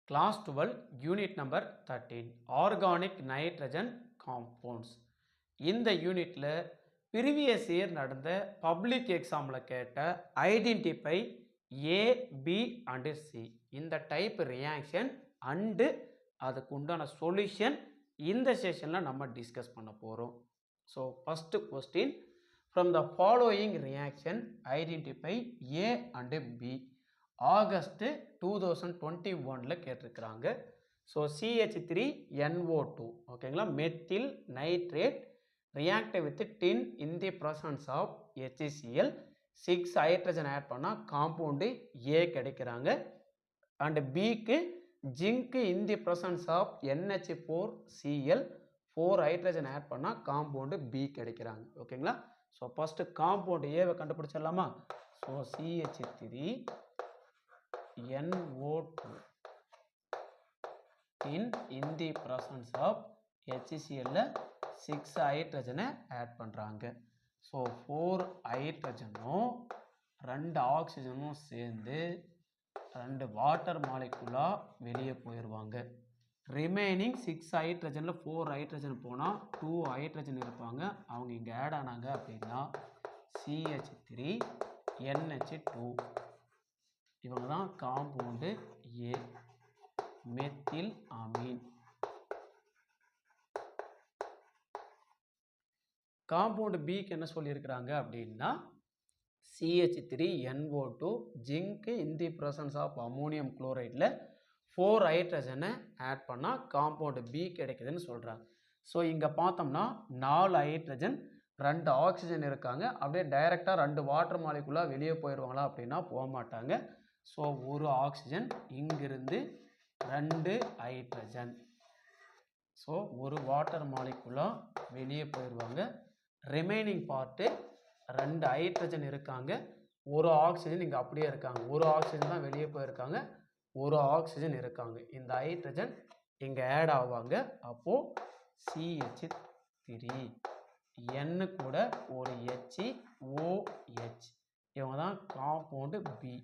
Class 12, Unit number 13, Organic Nitrogen Compounds. இந்த யூனிட்ல previous year நடந்த பப்ளிக் எக்ஸாமில் கேட்ட identify A B and C இந்த டைப் ரியாக்ஷன் அண்டு அதுக்கு உண்டான சொல்யூஷன் இந்த செஷனில் நம்ம டிஸ்கஸ் பண்ண போகிறோம். So first question, from the following reaction identify A and B. August 2021 கேட்டிருக்கிறாங்க. ஸோ CH3NO2 ஓகேங்களா, methyl nitrate react with tin in the presence of HCl 6 hydrogen add பண்ணால் காம்பவுண்டு ஏ கிடைக்கிறாங்க. அண்ட் பிக்கு zinc in the presence of NH4Cl 4 hydrogen add பண்ணால் compound B கிடைக்கிறாங்க. ஓகேங்களா, so first compound ஏவை கண்டுபிடிச்சிடலாமா? So CH3NO2 in the presence of HCl 6 ஹைட்ரஜனை add பண்ணுறாங்க. So 4 ஹைட்ரஜனும் 2 ஆக்சிஜனும் சேர்ந்து 2 வாட்டர் மாலிகுலாக வெளியே போயிடுவாங்க. ரிமைனிங் 6 ஹைட்ரஜனில் 4 ஹைட்ரஜன் போனால் 2 ஹைட்ரஜன் இருப்பாங்க. அவங்க இங்கே ஆட் ஆனாங்க அப்படின்னா CH3NH2. இவங்க தான் compound A, methyl amine. Compound பிக்கு என்ன சொல்லியிருக்கிறாங்க அப்படின்னா CH3NO2 zinc in the presence of ammonium குளோரைடில் 4 ஹைட்ரஜனை ஆட் பண்ணால் காம்பவுண்டு பி கிடைக்குதுன்னு சொல்கிறாங்க. ஸோ இங்கே பார்த்தோம்னா 4 ஹைட்ரஜன் 2 ஆக்சிஜன் இருக்காங்க. அப்படியே டைரெக்டாக 2 வாட்டர் மாலிகுலாக வெளியே போயிடுவாங்களா அப்படின்னா போக மாட்டாங்க. ஸோ ஒரு ஆக்சிஜன், இங்கிருந்து 2 ஹைட்ரஜன், ஸோ ஒரு வாட்டர் மாலிகுலாக வெளியே போயிடுவாங்க. ரிமைனிங் பார்ட்டு 2 ஹைட்ரஜன் இருக்காங்க, ஒரு ஆக்சிஜன் இங்கே அப்படியே இருக்காங்க. ஒரு ஆக்சிஜன் தான் வெளியே போயிருக்காங்க, ஒரு ஆக்சிஜன் இருக்காங்க. இந்த ஹைட்ரஜன் இங்கே ஆட் ஆவாங்க. அப்போது CH3 N கூட ஒரு HOH, இவங்க தான் காம்பவுண்டு பி.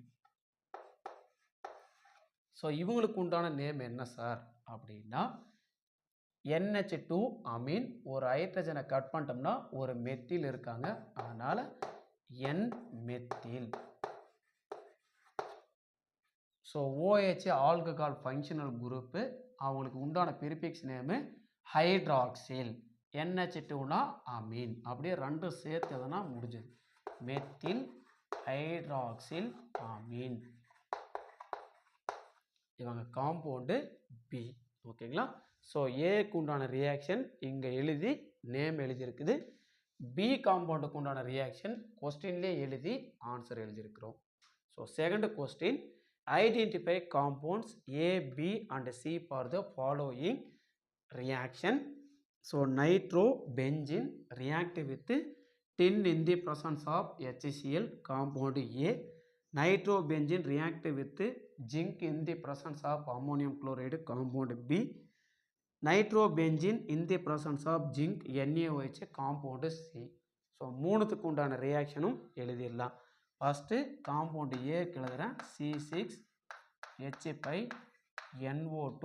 ஸோ இவங்களுக்கு உண்டான நேம் என்ன சார் அப்படின்னா NH2 அமீன். ஒரு ஹைட்ரஜனை கட் பண்ணிட்டோம்னா ஒரு மெத்தில் இருக்காங்க, அதனால் N methyl. So OH alcohol functional group, அவங்களுக்கு உண்டான பிரிபிக்ஸ் நேமு ஹைட்ராக்சில். NH2னா அமீன், அப்படியே 2 சேர்த்ததுன்னா முடிஞ்சது, மெத்தில் ஹைட்ராக்சில் அமீன். இவங்க காம்பவுண்டு பி. ஓகேங்களா, ஸோ ஏக்கு உண்டான ரியாக்ஷன் இங்கே எழுதி நேம் எழுதியிருக்குது. பி காம்பவுண்டுக்கு உண்டான ரியாக்ஷன் கொஸ்டின்லேயே எழுதி ஆன்சர் எழுதியிருக்கிறோம். So second question, identify compounds A B and C for the following reaction. So nitro benzene react with tin in the presence of HCl compound A. Nitrobenzene react with zinc in the presence of ammonium chloride compound B. Nitrobenzene in the presence of zinc NaOH compound C. So மூணுத்துக்கு உண்டான ரியாக்ஷனும் எழுதிடலாம். First compound ஏ எழுதுகிறேன், C6H5NO2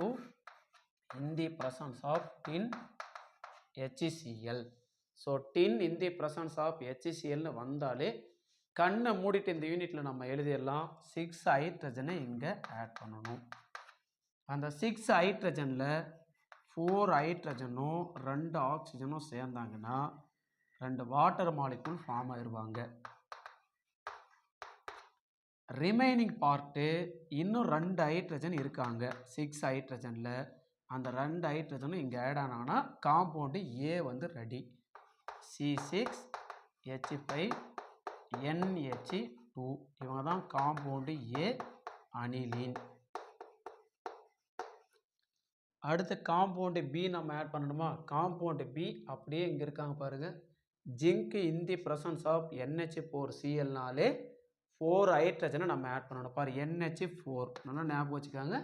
in the presence of tin HCl. So tin in the presence of HClன்னு வந்தாலே கண்ணை மூடிட்டு இந்த யூனிட்டில் நம்ம எழுதிடலாம். 6 ஹைட்ரஜனை இங்கே ஆட் பண்ணணும். அந்த 6 ஹைட்ரஜனில் 4 ஹைட்ரஜனும் 2 ஆக்சிஜனும் சேர்ந்தாங்கன்னா 2 வாட்டர் மாலிகுல் ஃபார்ம் ஆயிடுவாங்க. ரிமைனிங் பார்ட்டு இன்னும் 2 ஹைட்ரஜன் இருக்காங்க 6 ஹைட்ரஜனில். அந்த 2 ஹைட்ரஜனும் இங்கே ஆட் ஆனாங்கன்னா காம்பவுண்டு ஏ வந்து ரெடி. C6H5NH2, இவங்க தான் காம்பவுண்டு ஏ அனிலின். அடுத்து காம்பவுண்டு பி நம்ம ஆட் பண்ணணுமா? காம்பவுண்டு பி அப்படியே இங்கே இருக்காங்க பாருங்கள், zinc in the presence of NH4Clனாலே 4 ஹைட்ரஜனை நம்ம ஆட் பண்ணணும். பாரு NH4, நல்லா ஞாபகம் வச்சுக்காங்க,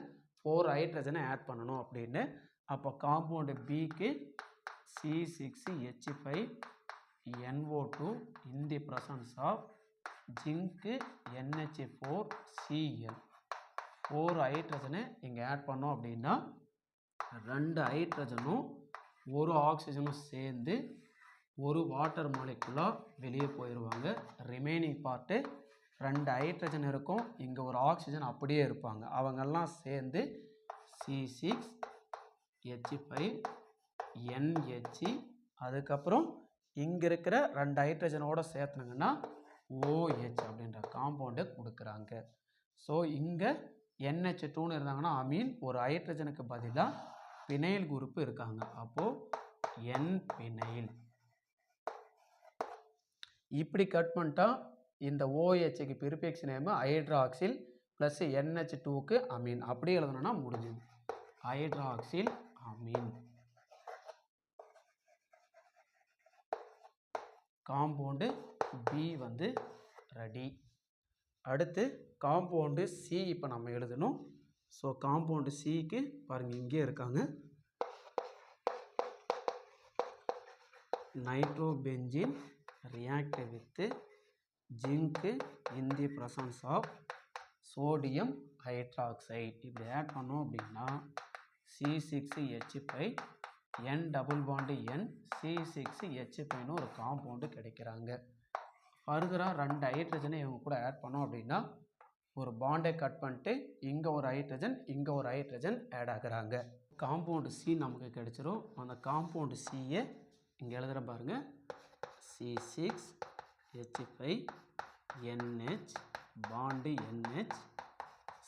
4 ஹைட்ரஜனை ஆட் பண்ணணும் அப்படின்னு. அப்போ காம்பவுண்டு பிக்கு C6H5NO2 in the presence of zinc NH4Cl 4 ஹைட்ரஜனை இங்கே ஆட் பண்ணோம் அப்படின்னா 2 ஹைட்ரஜனும் ஒரு ஆக்சிஜனும் சேர்ந்து ஒரு வாட்டர் மாலிகுலாக வெளியே போயிடுவாங்க. ரிமைனிங் பார்ட்டு 2 ஹைட்ரஜன் இருக்கும், இங்கே ஒரு ஆக்சிஜன் அப்படியே இருப்பாங்க. அவங்கெல்லாம் சேர்ந்து C6H5 NH, அதுக்கப்புறம் இங்கே இருக்கிற 2 ஹைட்ரஜனோட சேர்த்துனாங்கன்னா OH அப்படின்ற காம்பவுண்டை கொடுக்குறாங்க. ஸோ இங்கே NH2ன்னு இருந்தாங்கன்னா அமீன், ஒரு ஹைட்ரஜனுக்கு பதிலாக பினைல் குரூப் இருக்காங்க. அப்போது N பினைல். இப்படி கட் பண்ணிட்டா இந்த OHக்கு பிரிஃபிக்ஸ் நேம் ஹைட்ராக்சில் ப்ளஸ் NH2க்கு அமீன். அப்படி எழுதணும்னா முடிஞ்சுது. Hydroxyl amine. காம்பவுண்டு பி வந்து ரெடி. அடுத்து காம்பவுண்டு சி இப்போ நம்ம எழுதணும். ஸோ காம்பவுண்டு சிக்கு பாருங்கள் இங்கே இருக்காங்க. Nitrobenzene react with zinc in the presence of sodium hydroxide. இப்படி ஆட் பண்ணோம் அப்படின்னா C6H5 N double bond N C6H5ன்னு ஒரு காம்பவுண்டு கிடைக்கிறாங்க. ஃபர்தராக 2 ஹைட்ரஜனை இவங்க கூட ஆட் பண்ணோம் அப்படின்னா ஒரு பாண்டை கட் பண்ணிட்டு இங்கே ஒரு ஹைட்ரஜன் இங்கே ஒரு ஹைட்ரஜன் ஆட் ஆகுறாங்க. காம்பவுண்டு சி நமக்கு கிடைச்சிரும். அந்த காம்பவுண்டு சியை இங்கே எழுதுகிற பாருங்க, C6H5 NH bond NH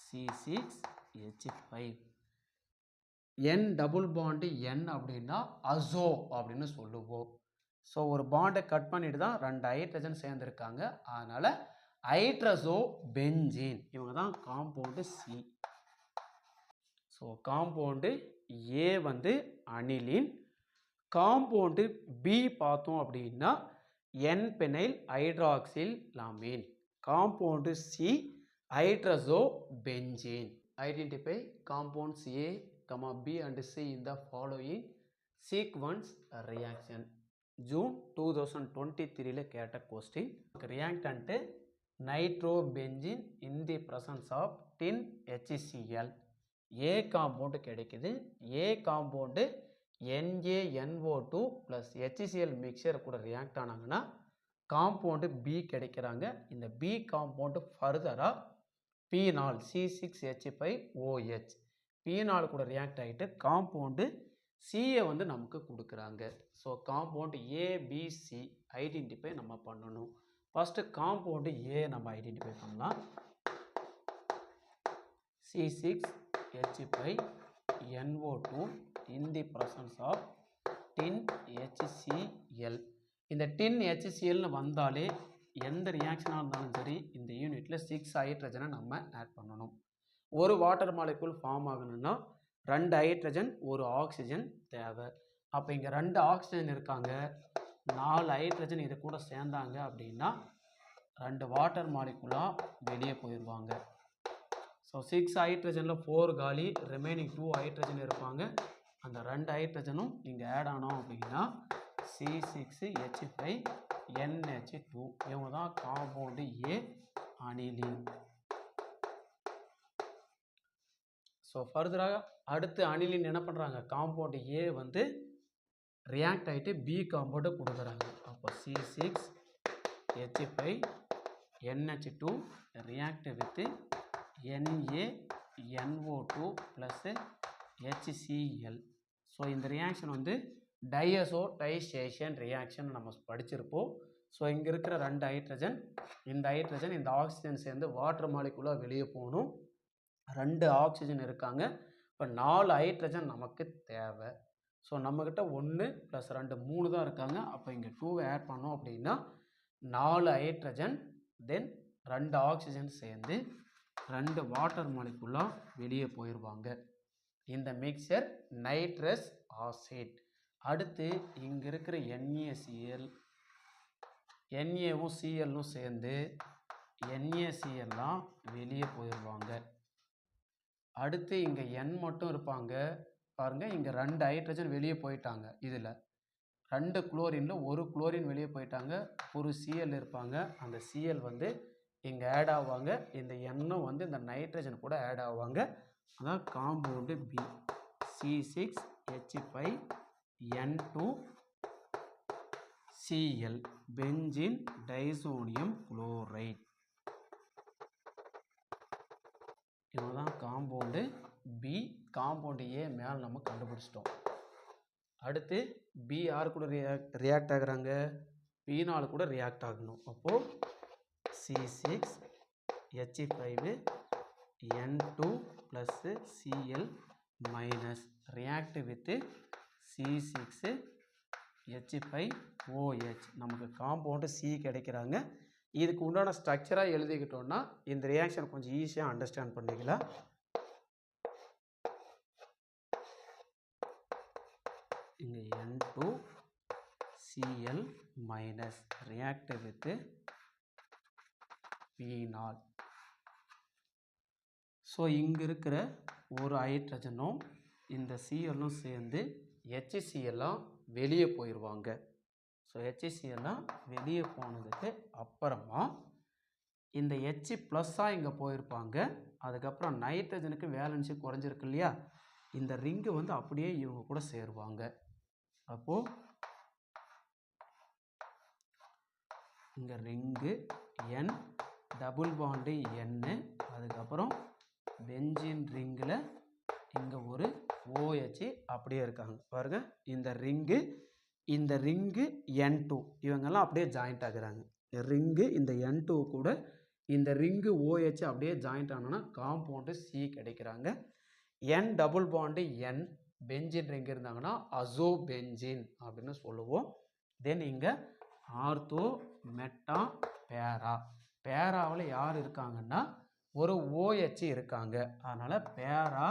C6H5 N double bond N அப்படின்னா அசோ அப்படின்னு சொல்லுவோம். ஸோ ஒரு பாண்டை கட் பண்ணிட்டு தான் 2 ஹைட்ரஜன் சேர்ந்துருக்காங்க. அதனால் ஹைட்ரஸோ பென்சீன் இவங்க தான் compound C. So compound A வந்து அனிலின். காம்பவுண்டு பி பார்த்தோம் அப்படின்னா N phenyl hydroxylamine. Compound C hydrazo benzene. Identify compounds A, B and C in the following sequence reaction. June 2023ல கேட்ட question. Reactant nitrobenzene in the presence of tin HCl. A compound கிடைக்குது. A compound NaNO2 plus HCl mixture கூட react ஆனாங்கன்னா காம்பவுண்டு B கிடைக்கிறாங்க. இந்த B compound ஃபர்தராக phenol C6H5OH phenol கூட ரியாக்ட் ஆகிட்டு காம்பவுண்டு சியை வந்து நமக்கு கொடுக்குறாங்க. ஸோ காம்பவுண்டு ஏபிசி ஐடென்டிஃபை நம்ம பண்ணணும். ஃபஸ்ட்டு காம்பவுண்டு ஏ நம்ம ஐடென்டிஃபை பண்ணலாம். C6H5NO2 in the presence of tin HCl. இந்த டின் HClன்னு வந்தாலே எந்த ரியாக்ஷனாக இருந்தாலும் சரி இந்த யூனிட்டில் 6 ஹைட்ரஜனை நம்ம ஆட் பண்ணணும். ஒரு வாட்டர் மாலிகுல் ஃபார்ம் ஆகணும்னா 2 ஹைட்ரஜன் ஒரு ஆக்சிஜன் தேவை. அப்போ இங்கே 2 ஆக்சிஜன் இருக்காங்க, 4 ஹைட்ரஜன் இது கூட சேர்ந்தாங்க அப்படின்னா 2 வாட்டர் மாலிகுலாக வெளியே போயிடுவாங்க. ஸோ 6 ஹைட்ரஜனில் 4 காலி, ரிமைனிங் 2 ஹைட்ரஜன் இருப்பாங்க. அந்த 2 ஹைட்ரஜனும் இங்கே ஆட் ஆனோம் அப்படின்னா C6H5NH2 இவங்க தான் காம்பவுண்டு ஏ அனிலின். ஸோ ஃபர்தராக அடுத்து அனிலின் என்ன பண்ணுறாங்க, காம்பவுண்டு ஏ வந்து ரியாக்ட் ஆகிட்டு பி காம்பவுண்டை கொடுக்குறாங்க. அப்போ C6H5NH2 react with NaNO2 plus HCl. So இந்த ரியாக்ஷன் வந்து டையசோடைசேஷன் ரியாக்ஷன் நம்ம படிச்சிருப்போம். ஸோ இங்கே இருக்கிற 2 ஹைட்ரஜன் இந்த ஹைட்ரஜன் இந்த ஆக்சிஜன் சேர்ந்து வாட்டர் மாலிகுலாக வெளியே போகணும். 2 ஆக்சிஜன் இருக்காங்க. இப்போ 4 ஹைட்ரஜன் நமக்கு தேவை. ஸோ நம்மக்கிட்ட 1 + 2 3 தான் இருக்காங்க. அப்போ இங்கே 2 ஆட் பண்ணோம் அப்படின்னா 4 ஹைட்ரஜன் தென் 2 ஆக்சிஜன் சேர்ந்து 2 வாட்டர் மாலிகுலாக வெளியே போயிடுவாங்க. இந்த மிக்சர் நைட்ரஸ் ஆசிட். அடுத்து இங்கே இருக்கிற NaCl Naவும் Clலும் சேர்ந்து NaClலாம் வெளியே போயிடுவாங்க. அடுத்து இங்கே N மட்டும் இருப்பாங்க. பாருங்கள் இங்கே 2 ஹைட்ரஜன் வெளியே போயிட்டாங்க. இதில் 2 குளோரினில் 1 குளோரின் வெளியே போயிட்டாங்க. ஒரு Cl இருப்பாங்க. அந்த Cl வந்து இங்கே ஆட் ஆவாங்க. இந்த எண்ணும் வந்து இந்த நைட்ரஜன் கூட ஆட் ஆவாங்க. அதான் compound B C6H5N2Cl benzene diazonium chloride. இதுதான் காம்பவுண்டு பி. காம்பவுண்டு ஏ மேலே நம்ம கண்டுபிடிச்சிட்டோம். அடுத்து பி யார் கூட ரியாக்ட் ஆகுறாங்க? பீனால் கூட ரியாக்ட் ஆகணும். அப்போது C6H5N2 + Cl minus react with C6H5OH. நமக்கு காம்பவுண்டு சி கிடைக்கிறாங்க. இதுக்கு உண்டான ஸ்ட்ரக்சராக எழுதிக்கிட்டோம்னா இந்த ரியாக்ஷன் கொஞ்சம் ஈஸியாக அண்டர்ஸ்டாண்ட் பண்ணிக்கலாம். இங்கே N2Cl minus react with phenol. So இங்கே இருக்கிற ஒரு ஹைட்ரஜனும் இந்த சிஎல்லும் சேர்ந்து HClலாம் வெளியே போயிடுவாங்க. ஸோ HClலாம் வெளியே போனதுக்கு அப்புறமா இந்த H+ இங்கே போயிருப்பாங்க. அதுக்கப்புறம் நைட்ரஜனுக்கு வேலன்சி குறைஞ்சிருக்கு இல்லையா, இந்த ரிங்கு வந்து அப்படியே இவங்க கூட சேருவாங்க. அப்போது இங்கே ring N double bond N, அதுக்கப்புறம் பென்சின் ரிங்கில் இங்கே ஒரு OH அப்படியே இருக்காங்க பாருங்க. இந்த ரிங்கு N2 இவங்கெல்லாம் அப்படியே ஜாயிண்ட் ஆகுறாங்க. ரிங்கு இந்த N2 கூட இந்த ரிங்கு OH அப்படியே ஜாயிண்ட் ஆனோன்னா காம்பவுண்டு சி கிடைக்கிறாங்க. N double bond N benzene ring இருந்தாங்கன்னா அசோ பென்சின் அப்படின்னு சொல்லுவோம். தென் இங்கே ஆர்த்தோ மெட்டா பேராவில் யார் இருக்காங்கன்னா ஒரு OH இருக்காங்க. அதனால் para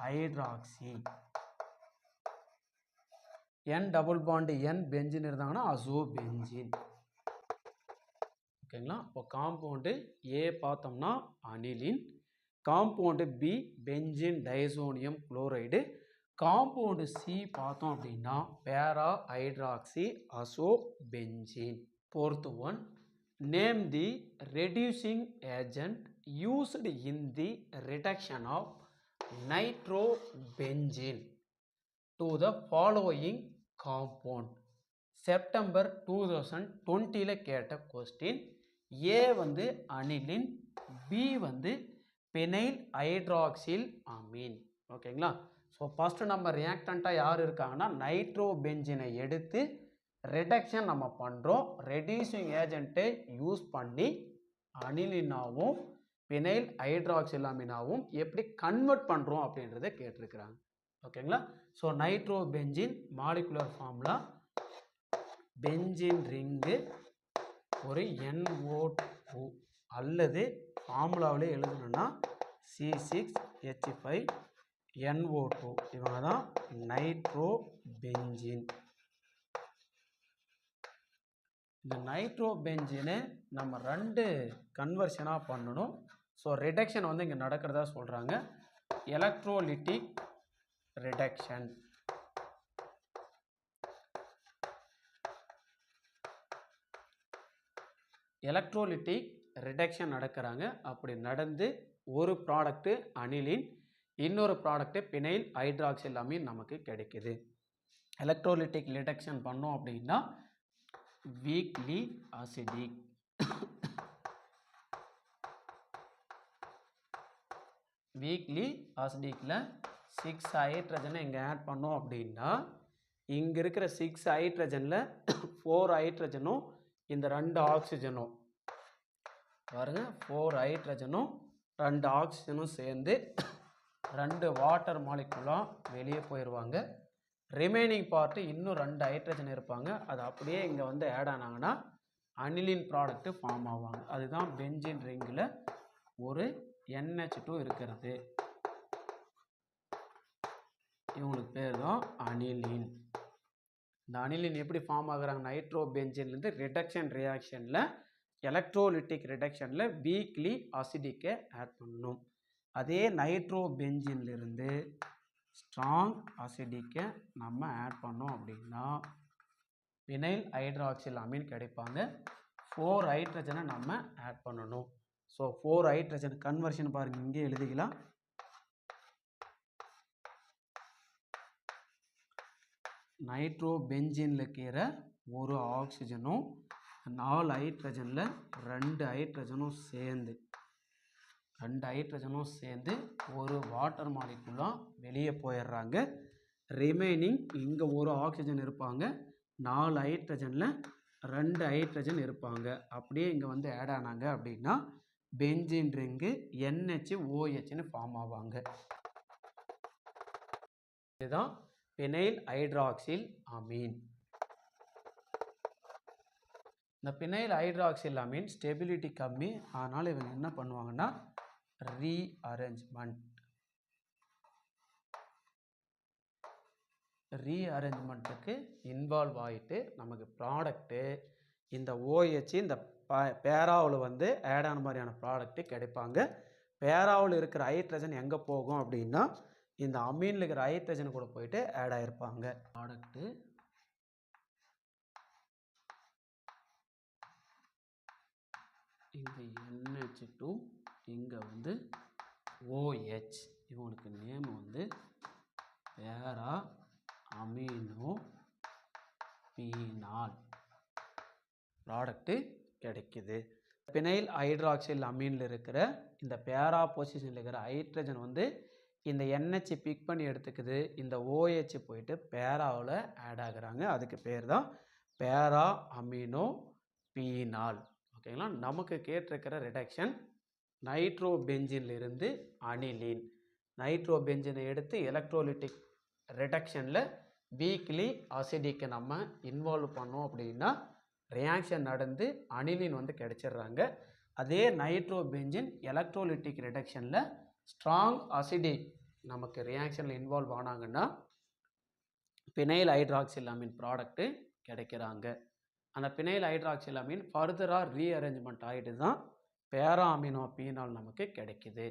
hydroxy. N double bond N benzene இருந்தாங்கன்னா அசோ பென்சின். ஓகேங்களா? இப்போ காம்பவுண்டு ஏ பார்த்தோம்னா aniline, compound B benzene diazonium chloride, compound C பார்த்தோம் அப்படின்னா para hydroxy azo benzene. Fourth one, name the reducing agent used in the reduction of nitrobenzene to the following compound. September 2020 கேட்ட question. ஏ வந்து aniline, B வந்து பெனைல் hydroxyl amine. ஓகேங்களா? So first நம்ம ரியாக்டண்ட்டாக யார் இருக்காங்கன்னா நைட்ரோபென்சினை எடுத்து ரிடக்ஷன் நம்ம பண்ணுறோம். ரெடியூசிங் ஏஜென்ட்டை யூஸ் பண்ணி அனிலினாவும் பினைல் ஹைட்ராக்சிலாமினாவும் எப்படி கன்வெர்ட் பண்ணுறோம் அப்படின்றத கேட்டிருக்கிறாங்க. ஓகேங்களா? So nitrobenzene molecular formula benzene ring ஒரு NO2 அல்லது ஃபார்முலாவிலே எழுதணும்னா C6H5NO2. இவங்க தான் நைட்ரோபென்சின். இந்த நைட்ரோபென்சினை நம்ம 2 கன்வர்ஷனாக பண்ணணும். ஸோ ரிடக்ஷன் வந்து இங்கே நடக்கிறதா சொல்கிறாங்க. Electrolytic reduction. எலக்ட்ரோலிட்டிக் ரிடக்ஷன் நடக்கிறாங்க. அப்படி நடந்து ஒரு ப்ராடக்ட்டு அனிலின், இன்னொரு ப்ராடக்ட்டு பினைல் ஹைட்ராக்சில் அமீன் நமக்கு கிடைக்குது. எலக்ட்ரோலிட்டிக் ரிடக்ஷன் பண்ணோம் அப்படின்னா வீக்லி அசிடிக். வீக்லி அசிடிக்கில் 6 ஹைட்ரஜனை இங்கே ஆட் பண்ணோம் அப்படின்னா இங்கே இருக்கிற 6 ஹைட்ரஜனில் 4 ஹைட்ரஜனும் இந்த 2 ஆக்சிஜனும் பாருங்க, 4 ஹைட்ரஜனும் 2 ஆக்சிஜனும் சேர்ந்து 2 வாட்டர் மாலிகுலாம் வெளியே போயிடுவாங்க. ரிமைனிங் பார்ட்டு இன்னும் 2 ஹைட்ரஜன் இருப்பாங்க. அது அப்படியே இங்கே வந்து ஆட் ஆனாங்கன்னா அனிலின் ப்ராடக்ட்டு ஃபார்ம் ஆவாங்க. அதுதான் பென்சின் ரிங்கில் ஒரு NH2 இருக்கிறது. இவங்களுக்கு பேர் தான் அனிலின். இந்த அனிலின் எப்படி ஃபார்ம் ஆகுறாங்க? நைட்ரோபென்சின்லேருந்து ரிடக்ஷன் ரியாக்ஷனில் எலக்ட்ரோலிட்டிக் ரிடக்ஷனில் வீக்லி அசிடிக்கை ஆட் பண்ணணும். அதே நைட்ரோபென்சின்லேருந்து ஸ்ட்ராங் அசிடிக்கை நம்ம ஆட் பண்ணோம் அப்படின்னா பினைல் ஹைட்ராக்சில் அமீன் கிடைப்பாங்க. 4 ஹைட்ரஜனை நம்ம ஆட் பண்ணணும். ஸோ 4 ஹைட்ரஜன் கன்வர்ஷன் பாருங்கள், இங்கே எழுதிக்கலாம். நைட்ரோபென்சீனில் இருக்கிற ஒரு ஆக்சிஜனும் 4 ஹைட்ரஜனில் 2 ஹைட்ரஜனும் சேர்ந்து ஒரு வாட்டர் மாலிகுலாக வெளியே போயிடுறாங்க. ரிமைனிங் இங்கே ஒரு ஆக்சிஜன் இருப்பாங்க, 4 ஹைட்ரஜனில் 2 ஹைட்ரஜன் இருப்பாங்க. அப்படியே இங்கே வந்து ஆட் ஆனாங்க அப்படின்னா பென்சீன் ரிங்கு NHOHன்னு ஃபார்ம் ஆவாங்க. இதுதான் பினைல் ஹைட்ராக்சில் அமீன். இந்த பினைல் ஹைட்ராக்சில் அமீன் ஸ்டெபிலிட்டி கம்மி, அதனால் இவங்க என்ன பண்ணுவாங்கன்னா ரீஅரேஞ்ச்மெண்ட்டுக்கு இன்வால்வ் ஆகிட்டு நமக்கு ப்ராடக்ட்டு இந்த OH இந்த பேராவில் வந்து ஆட் ஆன மாதிரியான ப்ராடக்ட்டு கிடைப்பாங்க. பேராவில் இருக்கிற ஹைட்ரஜன் எங்கே போகும் அப்படின்னா இந்த அமீனில் இருக்கிற ஹைட்ரஜன் கூட போயிட்டு ஆட் ஆகிருப்பாங்க. ப்ராடக்ட்டு இங்கே NH2, இங்கே வந்து OH, இவனுக்கு நேம் வந்து பேரா அமீனோ பீனால் ப்ராடக்ட்டு கிடைக்குது. பினைல் ஹைட்ராக்சில் அமீனில் இருக்கிற இந்த பேரா பொசிஷனில் இருக்கிற ஹைட்ரஜன் வந்து இந்த NH பிக் பண்ணி எடுத்துக்குது, இந்த OH போயிட்டு பேராவில் ஆட் ஆகுறாங்க. அதுக்கு பேர் தான் பேரா அமீனோ பீனால். ஓகேங்களா. நமக்கு கேட்டிருக்கிற ரிடக்ஷன் நைட்ரோபென்சீனிலிருந்து அனிலீன். நைட்ரோபென்சீனை எடுத்து எலக்ட்ரோலிட்டிக் ரிடக்ஷனில் வீக்லி அசிடிக்கு நம்ம இன்வால்வ் பண்ணோம் அப்படின்னா ரியாக்ஷன் நடந்து அனிலின் வந்து கிடைச்சிடுறாங்க. அதே நைட்ரோபென்சீன் எலக்ட்ரோலிட்டிக் ரிடக்ஷனில் ஸ்ட்ராங் அசிடிக் நமக்கு ரியாக்ஷனில் இன்வால்வ் ஆனாங்கன்னா பினைல் ஹைட்ராக்சில் அமீன் ப்ராடக்ட்டு கிடைக்கிறாங்க. அந்த பினைல் ஹைட்ராக்சில் அமீன் ஃபர்தராக ரீஅரேஞ்ச்மெண்ட் ஆகிட்டு தான் பேரா அமினோ பீனால் நமக்கு கிடைக்குது.